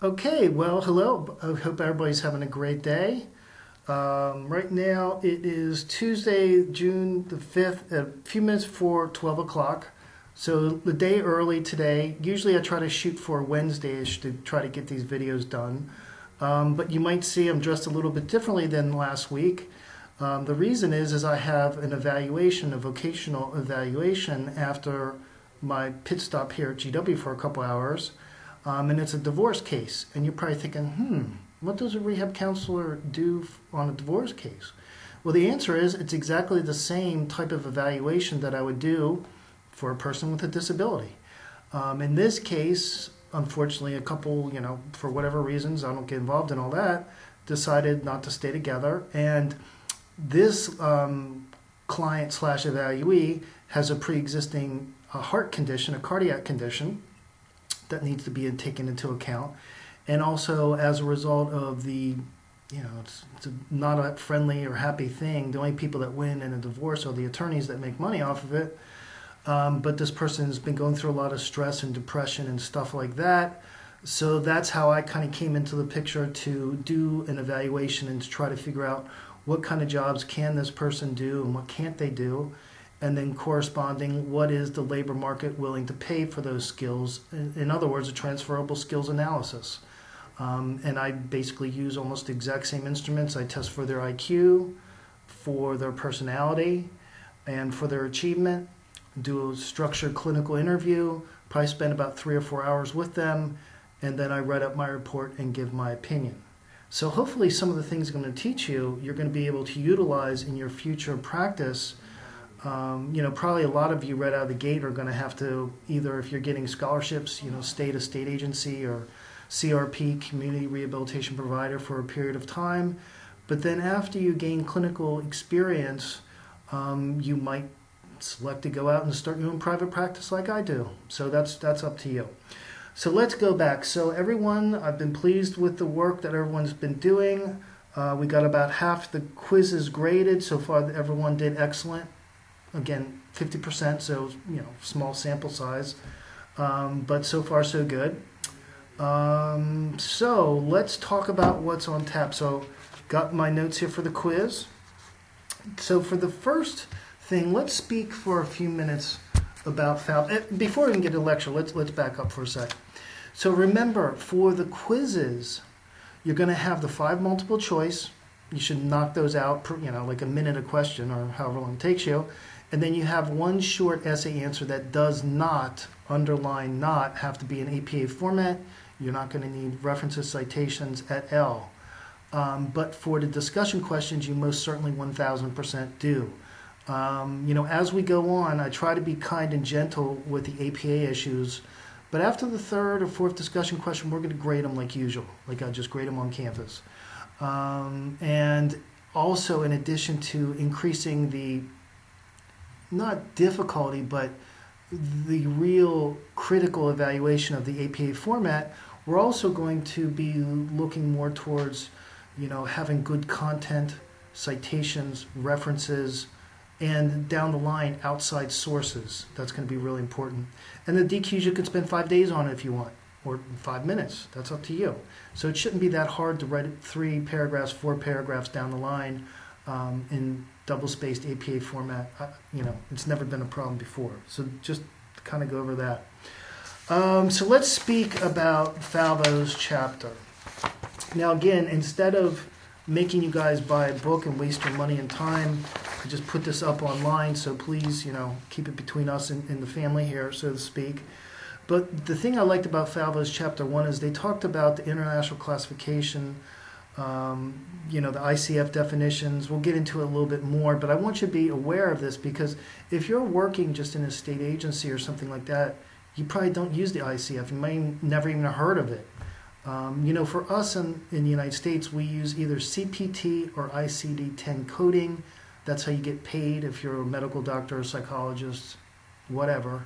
Okay, well, hello. I hope everybody's having a great day. Right now it is Tuesday, June the 5th, a few minutes before 12 o'clock. So the day early today. Usually I try to shoot for Wednesdays to try to get these videos done. But you might see I'm dressed a little bit differently than last week. The reason is I have an evaluation, a vocational evaluation after my pit stop here at GW for a couple hours. And it's a divorce case. And you're probably thinking, what does a rehab counselor do on a divorce case? Well, the answer is it's exactly the same type of evaluation that I would do for a person with a disability. In this case, unfortunately, a couple, for whatever reasons, I don't get involved in all that, decided not to stay together. And this client slash evaluee has a pre-existing heart condition, a cardiac condition, that needs to be taken into account. And also as a result of it's not a friendly or happy thing. The only people that win in a divorce are the attorneys that make money off of it. But this person has been going through a lot of stress and depression and stuff like that. So that's how I kind of came into the picture to do an evaluation and to try to figure out what kind of jobs can this person do and what can't they do. And then corresponding, what is the labor market willing to pay for those skills? In other words, a transferable skills analysis. And I basically use almost the exact same instruments. I test for their IQ, for their personality, and for their achievement. Do a structured clinical interview, probably spend about 3 or 4 hours with them, and then I write up my report and give my opinion. So hopefully some of the things I'm going to teach you, you're going to be able to utilize in your future practice. Probably a lot of you right out of the gate are going to have to either, if you're getting scholarships, stay at a state agency or CRP, community rehabilitation provider, for a period of time. But then after you gain clinical experience, you might select to go out and start your own private practice like I do. So that's up to you. So let's go back. So everyone, I've been pleased with the work that everyone's been doing. We got about half the quizzes graded. So far, everyone did excellent. Again, 50%, so small sample size, but so far so good. So let's talk about what's on tap. So got my notes here for the quiz. So for the first thing, let's speak for a few minutes about FALB. Before we can get to the lecture, let's back up for a second. So remember, for the quizzes, you're going to have the 5 multiple choice. You should knock those out, like a minute a question or however long it takes you. And then you have one short essay answer that does not, underline not, have to be in APA format. You're not going to need references, citations, et al. But for the discussion questions, you most certainly 1000% do. As we go on, I try to be kind and gentle with the APA issues. But after the 3rd or 4th discussion question, we're going to grade them like usual, like I just grade them on campus. And also, in addition to increasing the not difficulty, but the real critical evaluation of the APA format, we're also going to be looking more towards, having good content, citations, references, and down the line, outside sources. That's going to be really important. And the DQs, you could spend 5 days on it if you want, or 5 minutes. That's up to you. So it shouldn't be that hard to write 3 paragraphs, 4 paragraphs down the line in double-spaced APA format. It's never been a problem before. So just to kind of go over that. So let's speak about Falvo's chapter. Now again, instead of making you guys buy a book and waste your money and time, I just put this up online, so please, keep it between us and the family here, so to speak. But the thing I liked about Falvo's chapter 1 is they talked about the international classification, the ICF definitions. We'll get into it a little bit more, but I want you to be aware of this, because if you're working just in a state agency or something like that, you probably don't use the ICF. You might never even have heard of it. For us in the United States, we use either CPT or ICD-10 coding. That's how you get paid if you're a medical doctor, a psychologist, whatever.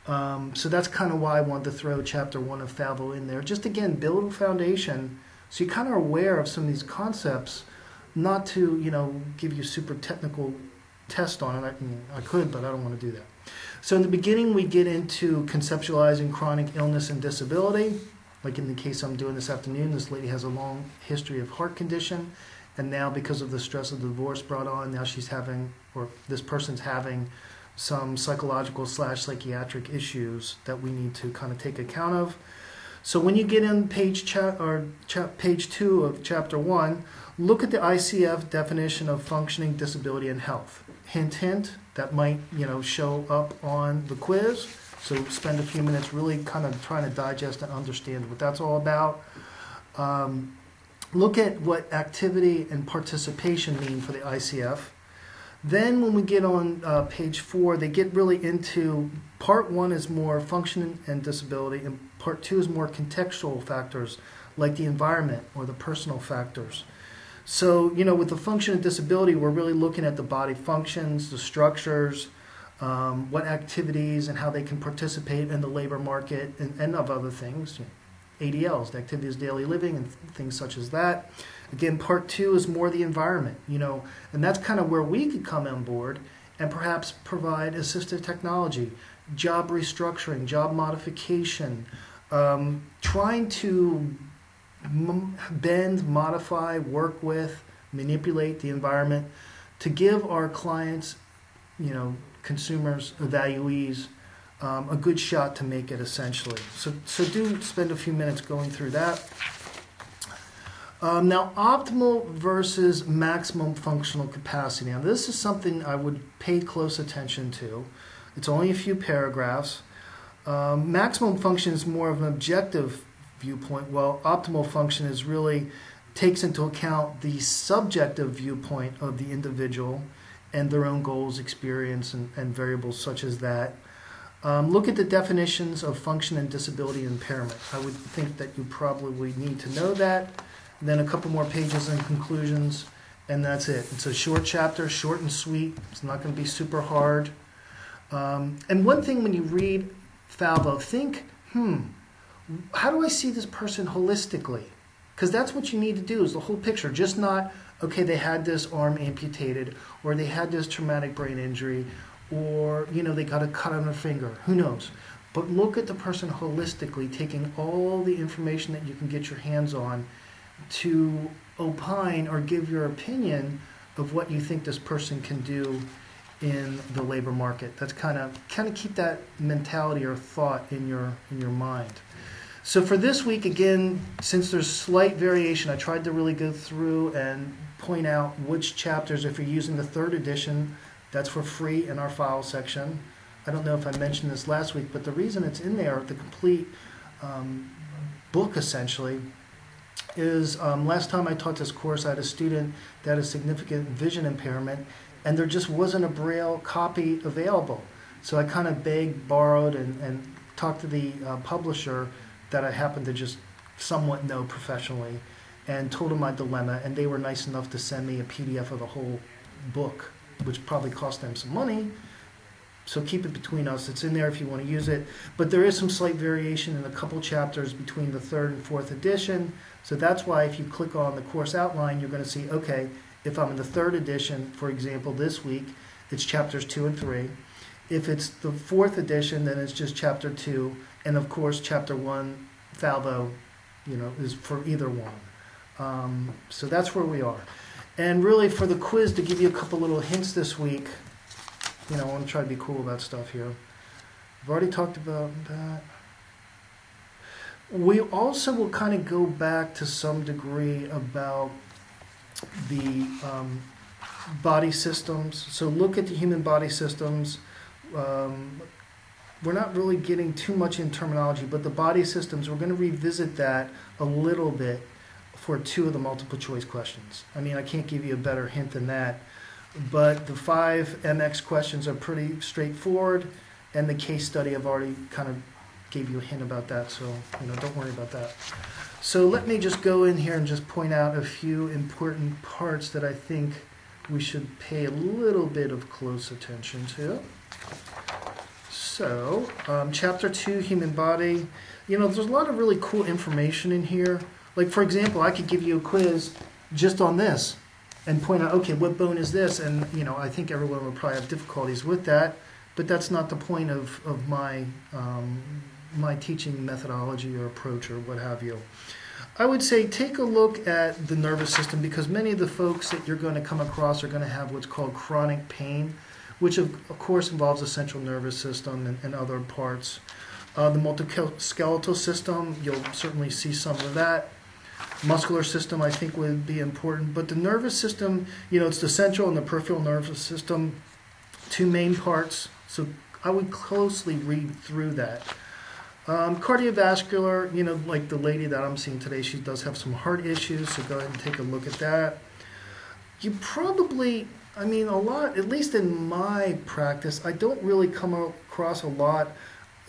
So that's kind of why I wanted to throw chapter 1 of Falvo in there. Just again, build a foundation so you kind of are aware of some of these concepts, not to, give you super technical test on it. I could, but I don't want to do that. So in the beginning, we get into conceptualizing chronic illness and disability. Like in the case I'm doing this afternoon, this lady has a long history of heart condition, and now because of the stress of the divorce brought on, now she's having, or this person's having, some psychological / psychiatric issues that we need to kind of take account of. So when you get in page 2 of chapter 1, look at the ICF definition of functioning, disability, and health. Hint, hint, that might show up on the quiz. So spend a few minutes really kind of trying to digest and understand what that's all about. Look at what activity and participation mean for the ICF. Then when we get on page 4, they get really into, part 1 is more function and disability, and part 2 is more contextual factors like the environment or the personal factors. So, with the function and disability, we're really looking at the body functions, the structures, what activities and how they can participate in the labor market, and of other things. ADLs, the activities of daily living, and things such as that. Again, part 2 is more the environment, and that's kind of where we could come on board and perhaps provide assistive technology, job restructuring, job modification, trying to bend, modify, work with, manipulate the environment to give our clients, consumers, evaluees, a good shot to make it essentially. So do spend a few minutes going through that. Now, optimal versus maximum functional capacity. Now, this is something I would pay close attention to. It's only a few paragraphs. Maximum function is more of an objective viewpoint, while optimal function is really takes into account the subjective viewpoint of the individual and their own goals, experience, and variables such as that. Look at the definitions of function and disability impairment. I would think that you probably need to know that. Then a couple more pages and conclusions, and that's it. It's a short chapter, short and sweet. It's not going to be super hard. And one thing when you read Falvo, think, how do I see this person holistically? Because that's what you need to do, is the whole picture, just not, okay, they had this arm amputated, or they had this traumatic brain injury, or they got a cut on their finger. Who knows? But look at the person holistically, taking all the information that you can get your hands on to opine or give your opinion of what you think this person can do in the labor market. That's kind of keep that mentality or thought in your mind. So for this week, again, since there's slight variation, I tried to really go through and point out which chapters, if you're using the 3rd edition, that's for free in our file section. I don't know if I mentioned this last week, but the reason it's in there, the complete book essentially, is last time I taught this course, I had a student that had a significant vision impairment, and there just wasn't a Braille copy available. So I kind of begged, borrowed, and talked to the publisher that I happened to just somewhat know professionally, and told them my dilemma, and they were nice enough to send me a PDF of the whole book, which probably cost them some money. So keep it between us. It's in there if you want to use it. But there is some slight variation in a couple chapters between the 3rd and 4th edition. So that's why if you click on the course outline, you're going to see, okay, if I'm in the 3rd edition, for example, this week, it's chapters 2 and 3. If it's the 4th edition, then it's just chapter 2. And of course, chapter 1, Falvo, is for either one. So that's where we are. And really, for the quiz, to give you a couple little hints this week, I want to try to be cool about stuff here. I've already talked about that. We also will kind of go back to some degree about the body systems. So look at the human body systems. We're not really getting too much in terminology, but the body systems, we're going to revisit that a little bit for 2 of the multiple choice questions. I mean, I can't give you a better hint than that. But the 5 MX questions are pretty straightforward, and the case study I've already kind of gave you a hint about that, so don't worry about that. So let me just go in here and just point out a few important parts that I think we should pay a little bit of close attention to. So, Chapter 2, Human Body. There's a lot of really cool information in here. Like, for example, I could give you a quiz just on this and point out, okay, what bone is this? And, I think everyone would probably have difficulties with that, but that's not the point of my my teaching methodology or approach or what have you. I would say take a look at the nervous system, because many of the folks that you're going to come across are going to have what's called chronic pain, which of course involves the central nervous system and other parts. The musculoskeletal system, you'll certainly see some of that. Muscular system, I think, would be important. But the nervous system, it's the central and the peripheral nervous system, two main parts. So I would closely read through that. Cardiovascular, like the lady that I'm seeing today, she does have some heart issues, so go ahead and take a look at that. You probably, a lot, at least in my practice, I don't really come across a lot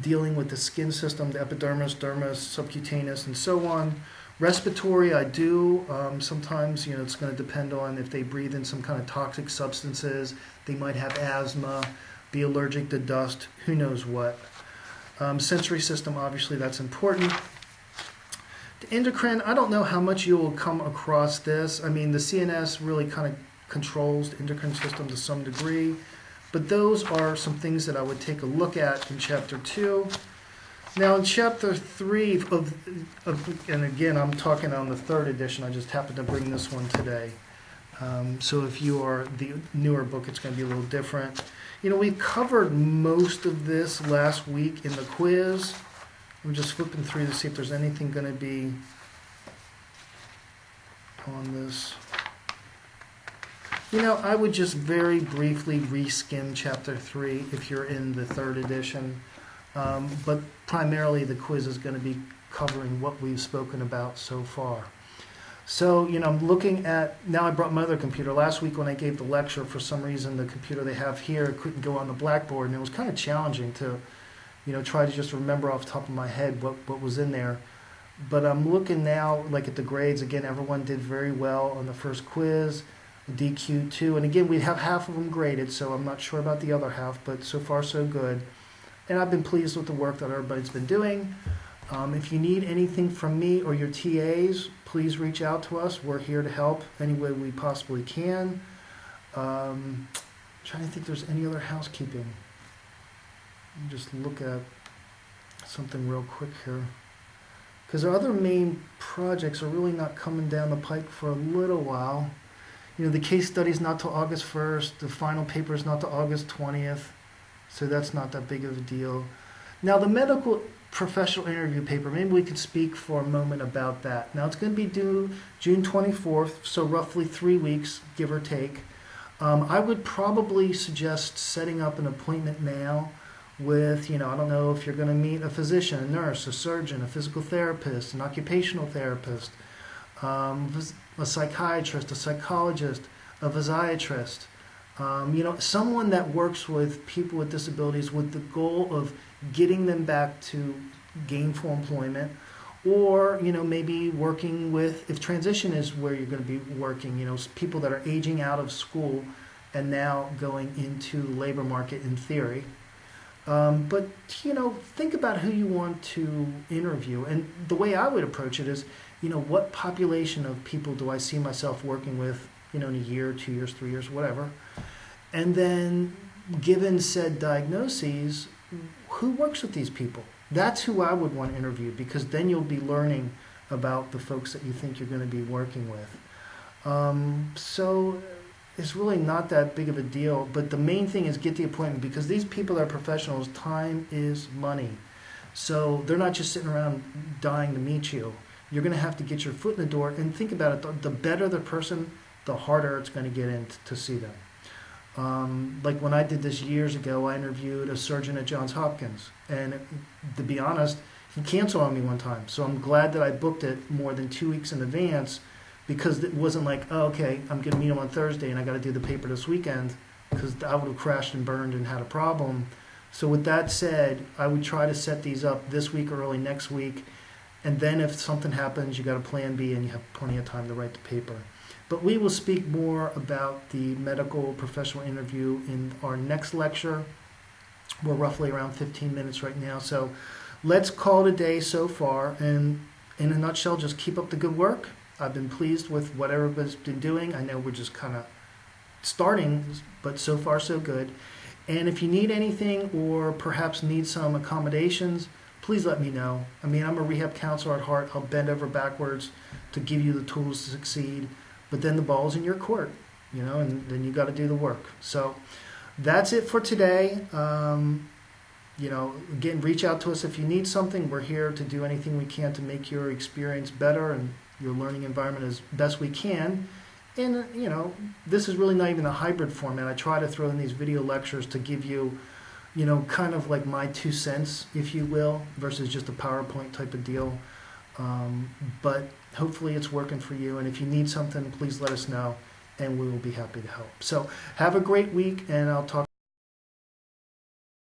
dealing with the skin system, the epidermis, dermis, subcutaneous, and so on. Respiratory, I do. Sometimes, it's going to depend on if they breathe in some kind of toxic substances. They might have asthma, be allergic to dust, who knows what. Sensory system, obviously, that's important. The endocrine, I don't know how much you will come across this. The CNS really kind of controls the endocrine system to some degree. But those are some things that I would take a look at in Chapter 2. Now in Chapter 3, and again, I'm talking on the 3rd edition. I just happened to bring this one today. So if you are the newer book, it's going to be a little different. We covered most of this last week in the quiz. I'm just flipping through to see if there's anything going to be on this. I would just very briefly reskim Chapter 3 if you're in the 3rd edition. But primarily the quiz is going to be covering what we've spoken about so far. So, I'm looking at, now I brought my other computer. Last week when I gave the lecture, for some reason the computer they have here couldn't go on the blackboard, and it was kind of challenging to, try to just remember off the top of my head what was in there. But I'm looking now, like at the grades. Again, everyone did very well on the first quiz, DQ2, and again, we have half of them graded, so I'm not sure about the other half, but so far so good. And I've been pleased with the work that everybody's been doing. If you need anything from me or your TAs, please reach out to us. We're here to help any way we possibly can. Trying to think if there's any other housekeeping. Let me just look at something real quick here. Because our other main projects are really not coming down the pike for a little while. The case study's not till August 1st. The final paper is not till August 20th. So that's not that big of a deal. Now the medical professional interview paper, maybe we could speak for a moment about that. Now it's going to be due June 24th, so roughly 3 weeks, give or take. I would probably suggest setting up an appointment now with, I don't know if you're going to meet a physician, a nurse, a surgeon, a physical therapist, an occupational therapist, a psychiatrist, a psychologist, a physiatrist. Someone that works with people with disabilities with the goal of getting them back to gainful employment, or, maybe working with, if transition is where you're going to be working, people that are aging out of school and now going into the labor market in theory. But, think about who you want to interview. And the way I would approach it is, what population of people do I see myself working with, in a year, 2 years, 3 years, whatever. And then, given said diagnoses, who works with these people? That's who I would want to interview, because then you'll be learning about the folks that you think you're going to be working with. So it's really not that big of a deal, but the main thing is get the appointment, because these people are professionals. Time is money. So they're not just sitting around dying to meet you. You're going to have to get your foot in the door, and think about it. The better the person, the harder it's going to get in to see them. Like when I did this years ago, I interviewed a surgeon at Johns Hopkins, and to be honest, he canceled on me one time. So I'm glad that I booked it more than 2 weeks in advance, because it wasn't like, oh, okay, I'm going to meet him on Thursday and I got to do the paper this weekend, because I would have crashed and burned and had a problem. So with that said, I would try to set these up this week or early next week, and then if something happens, you got a plan B and you have plenty of time to write the paper. But we will speak more about the medical professional interview in our next lecture. We're roughly around 15 minutes right now. So let's call it a day so far. And in a nutshell, just keep up the good work. I've been pleased with what everybody's been doing. I know we're just kind of starting, but so far so good. And if you need anything, or perhaps need some accommodations, please let me know. I mean, I'm a rehab counselor at heart. I'll bend over backwards to give you the tools to succeed. But then the ball's in your court, and then you got to do the work. So that's it for today. Again, reach out to us if you need something. We're here to do anything we can to make your experience better and your learning environment as best we can. And, this is really not even a hybrid format. I try to throw in these video lectures to give you, kind of like my 2 cents, if you will, versus just a PowerPoint type of deal. But hopefully it's working for you. And if you need something, please let us know, and we will be happy to help. So have a great week, and I'll talk